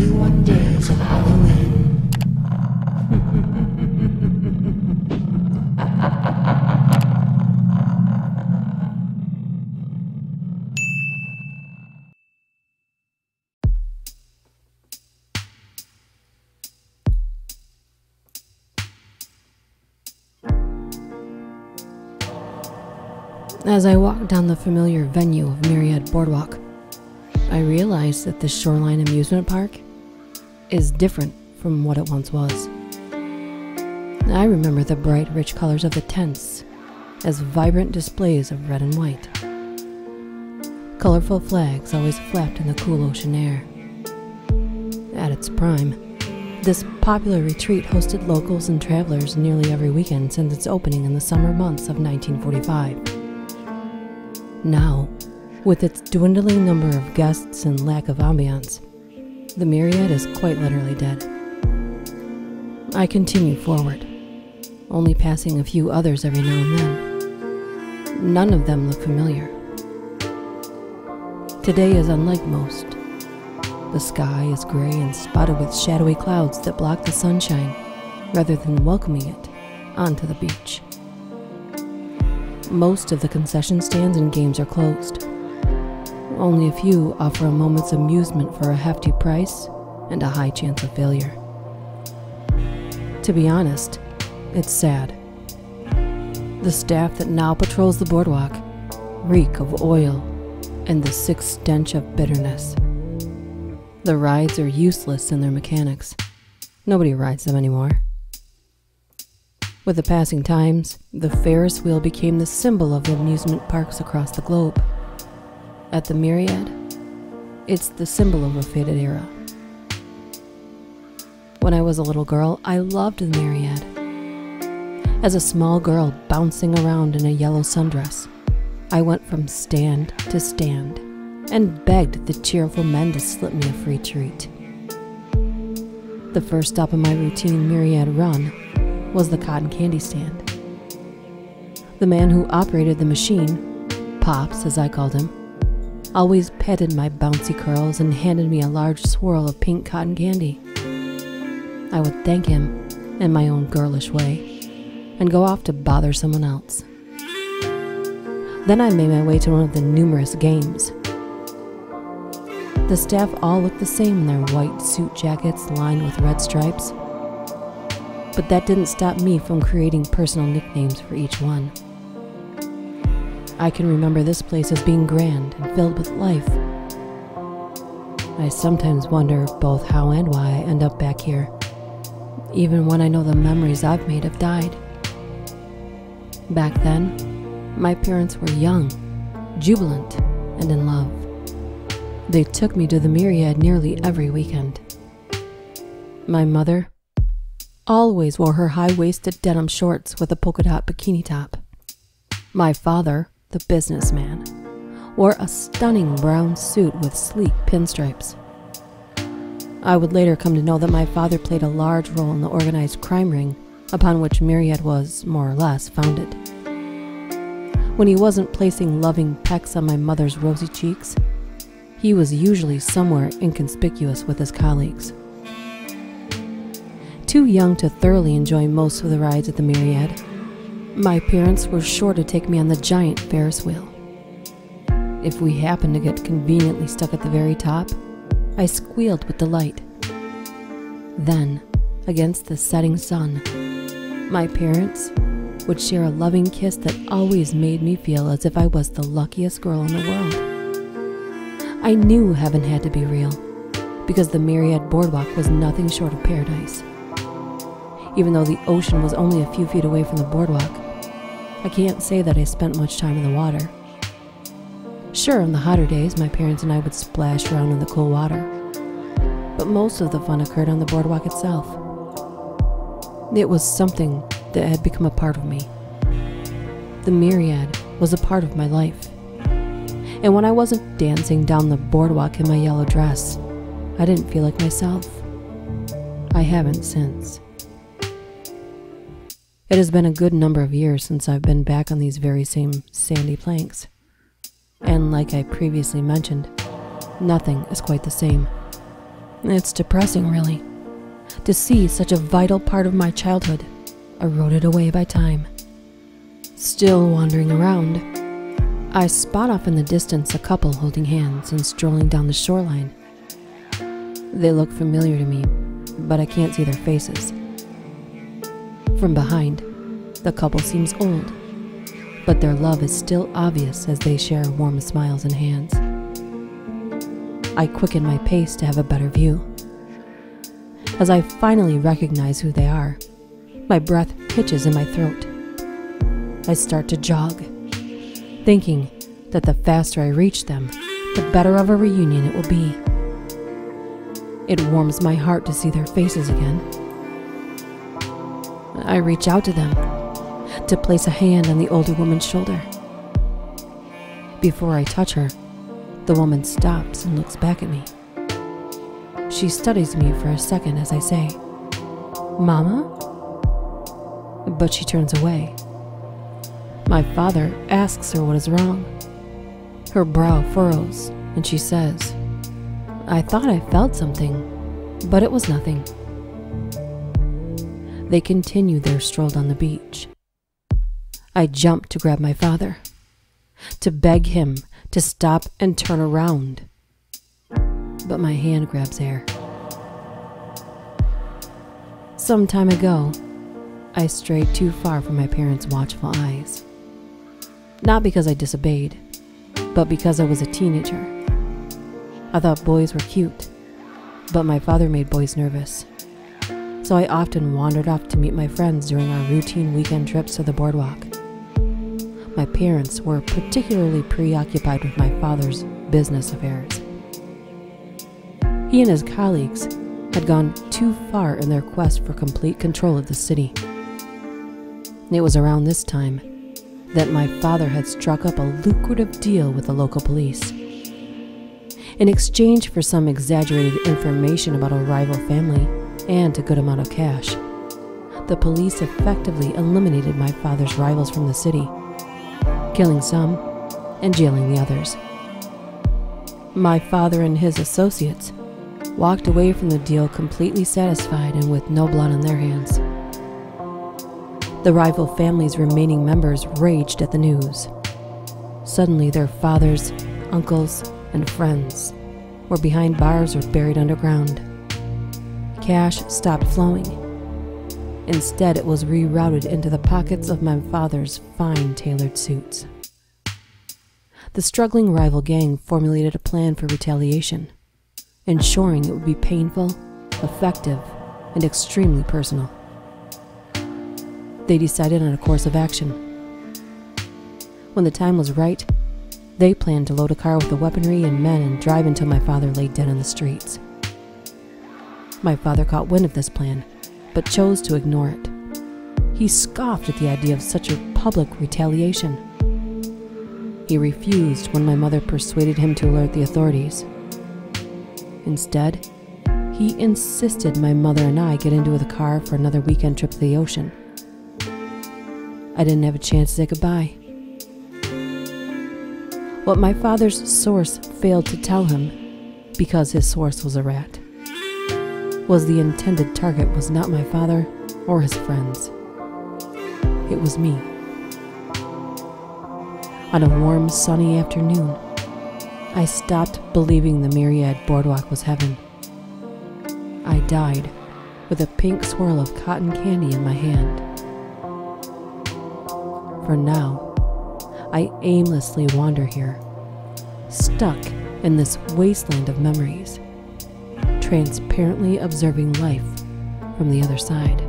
31 days of Halloween. As I walked down the familiar venue of Myriad Boardwalk, I realized that the Shoreline Amusement Park is different from what it once was. I remember the bright, rich colors of the tents as vibrant displays of red and white. Colorful flags always flapped in the cool ocean air. At its prime, this popular retreat hosted locals and travelers nearly every weekend since its opening in the summer months of 1945. Now, with its dwindling number of guests and lack of ambiance, the Myriad is quite literally dead. I continue forward, only passing a few others every now and then. None of them look familiar. Today is unlike most. The sky is gray and spotted with shadowy clouds that block the sunshine rather than welcoming it onto the beach. Most of the concession stands and games are closed. Only a few offer a moment's amusement for a hefty price and a high chance of failure. To be honest, it's sad. The staff that now patrols the boardwalk reek of oil and the sick stench of bitterness. The rides are useless in their mechanics. Nobody rides them anymore. With the passing times, the Ferris wheel became the symbol of amusement parks across the globe. At the Myriad, it's the symbol of a faded era. When I was a little girl, I loved the Myriad. As a small girl bouncing around in a yellow sundress, I went from stand to stand and begged the cheerful men to slip me a free treat. The first stop in my routine Myriad run was the cotton candy stand. The man who operated the machine, Pops as I called him, always petted my bouncy curls and handed me a large swirl of pink cotton candy. I would thank him in my own girlish way and go off to bother someone else. Then I made my way to one of the numerous games. The staff all looked the same in their white suit jackets lined with red stripes. But that didn't stop me from creating personal nicknames for each one. I can remember this place as being grand and filled with life. I sometimes wonder both how and why I end up back here, even when I know the memories I've made have died. Back then, my parents were young, jubilant, and in love. They took me to the Myriad nearly every weekend. My mother always wore her high-waisted denim shorts with a polka-dot bikini top. My father, the businessman, wore a stunning brown suit with sleek pinstripes. I would later come to know that my father played a large role in the organized crime ring upon which Myriad was, more or less, founded. When he wasn't placing loving pecks on my mother's rosy cheeks, he was usually somewhere inconspicuous with his colleagues. Too young to thoroughly enjoy most of the rides at the Myriad, my parents were sure to take me on the giant Ferris wheel. If we happened to get conveniently stuck at the very top, I squealed with delight. Then, against the setting sun, my parents would share a loving kiss that always made me feel as if I was the luckiest girl in the world. I knew heaven had to be real, because the Myriad Boardwalk was nothing short of paradise. Even though the ocean was only a few feet away from the boardwalk, I can't say that I spent much time in the water. Sure, on the hotter days, my parents and I would splash around in the cool water, but most of the fun occurred on the boardwalk itself. It was something that had become a part of me. The Myriad was a part of my life, and when I wasn't dancing down the boardwalk in my yellow dress, I didn't feel like myself. I haven't since. It has been a good number of years since I've been back on these very same sandy planks. And like I previously mentioned, nothing is quite the same. It's depressing, really, to see such a vital part of my childhood eroded away by time. Still wandering around, I spot off in the distance a couple holding hands and strolling down the shoreline. They look familiar to me, but I can't see their faces. From behind, the couple seems old, but their love is still obvious as they share warm smiles and hands. I quicken my pace to have a better view. As I finally recognize who they are, my breath hitches in my throat. I start to jog, thinking that the faster I reach them, the better of a reunion it will be. It warms my heart to see their faces again. I reach out to them to place a hand on the older woman's shoulder. Before I touch her, the woman stops and looks back at me. She studies me for a second as I say, "Mama?" But she turns away. My father asks her what is wrong. Her brow furrows and she says, "I thought I felt something, but it was nothing." They continue their stroll down the beach. I jump to grab my father, to beg him to stop and turn around. But my hand grabs air. Some time ago, I strayed too far from my parents' watchful eyes. Not because I disobeyed, but because I was a teenager. I thought boys were cute, but my father made boys nervous. So I often wandered off to meet my friends during our routine weekend trips to the boardwalk. My parents were particularly preoccupied with my father's business affairs. He and his colleagues had gone too far in their quest for complete control of the city. It was around this time that my father had struck up a lucrative deal with the local police. In exchange for some exaggerated information about a rival family and a good amount of cash, the police effectively eliminated my father's rivals from the city, killing some and jailing the others. My father and his associates walked away from the deal completely satisfied and with no blood on their hands. The rival family's remaining members raged at the news. Suddenly their fathers, uncles, and friends were behind bars or buried underground. Cash stopped flowing. Instead, it was rerouted into the pockets of my father's fine tailored suits. The struggling rival gang formulated a plan for retaliation, ensuring it would be painful, effective, and extremely personal. They decided on a course of action. When the time was right, they planned to load a car with the weaponry and men and drive until my father lay dead on the streets. My father caught wind of this plan, but chose to ignore it. He scoffed at the idea of such a public retaliation. He refused when my mother persuaded him to alert the authorities. Instead, he insisted my mother and I get into the car for another weekend trip to the ocean. I didn't have a chance to say goodbye. What my father's source failed to tell him, because his source was a rat, was the intended target was not my father or his friends. It was me. On a warm, sunny afternoon, I stopped believing the Myriad Boardwalk was heaven. I died with a pink swirl of cotton candy in my hand. For now, I aimlessly wander here, stuck in this wasteland of memories, transparently observing life from the other side.